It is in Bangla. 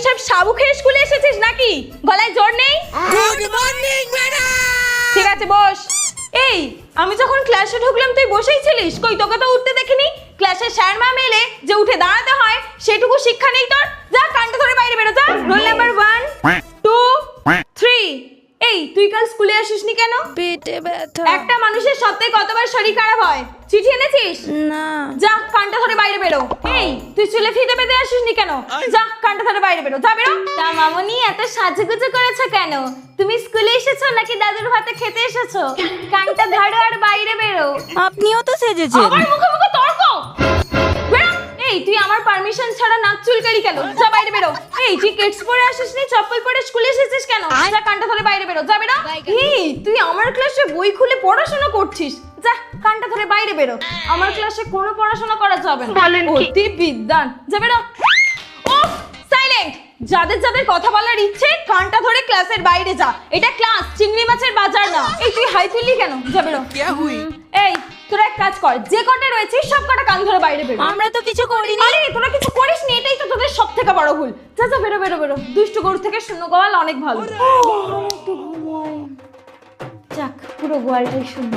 নিশ্চয় সাবু খেয়ে স্কুলে এসেছিস নাকি? গলায় জোর নেই? Good morning madam. ঠিক আছে বস। এই আমি যখন ক্লাসে ঢুকলাম তুই বসেই ছিলিস, কই তোকে তো উঠতে দেখিনি। ক্লাসে স্যার ম্যাম এলে যে উঠে দাঁড়াতে হয় সেটুকু শিক্ষা নেই তোর। যা কানটা ধরে বাইরে বেরো যা। Roll number 1 2 3। এই তুই কাল স্কুলে আসিসনি কেন? পেটে ব্যথা। একটা মানুষের সপ্তাহে কতবার শরীর খারাপ হয়? চিঠি এনেছিস? না। যা কানটা ধরে বাইরে বেরো। এই তুই চুলে ফিতে পেতে আসিসনি কেন? যা কানটা ধরে বাইরে বেরো, যা বেরো। তা মামনি এত সাজুগুজু করেছো কেন? তুমি স্কুলে এসেছো নাকি দাদুর ভাতে খেতে এসেছো? কানটা ধরো আর বাইরে বেরো। আপনিও তো সেজেছেন। আমার মুখে মুখে তর্ক। বেরো। এই তুই আমার পারমিশন ছাড়া নাক চুলকালি কেন? যা বাইরে বেরো। এই তুই কিডস পরে আসিসনি, চপ্পল পরে স্কুলে এসেছিস কেন? যা কানটা ধরে বাইরে বেরো, যা বেরো। এই তুই আমার ক্লাসে বই খুলে পড়াশোনা করছিস, যা কানটা ধরে বাইরে বেরো। আমার ক্লাসে কোনো পড়াশোনা করা যাবে না। অতি বিদ্বান, যা বেরো। ওফ সাইলেন্ট। যাদের যাদের কথা বলার ইচ্ছে কানটা ধরে ক্লাসের বাইরে যা। এটা ক্লাস, চিংড়ি মাছের বাজার না। এই তুই হাই তুললি কেন? যা বেরো। এই তোরা এক কাজ কর, যে কটা রয়েছে সব কটা কান ধরে বাইরে বেরো। আমরা তো কিছু করিনি। আরে তোরা কিছু করিসনি, এটাই তো তোদের সবথেকে বড় ভুল। যা যা বেরো বেরো বেরো। দুষ্টু গরু থেকে শূন্য গোয়াল অনেক ভালো। একটু ঘুমোই। যাক পুরো গোয়ালটাই শূন্য।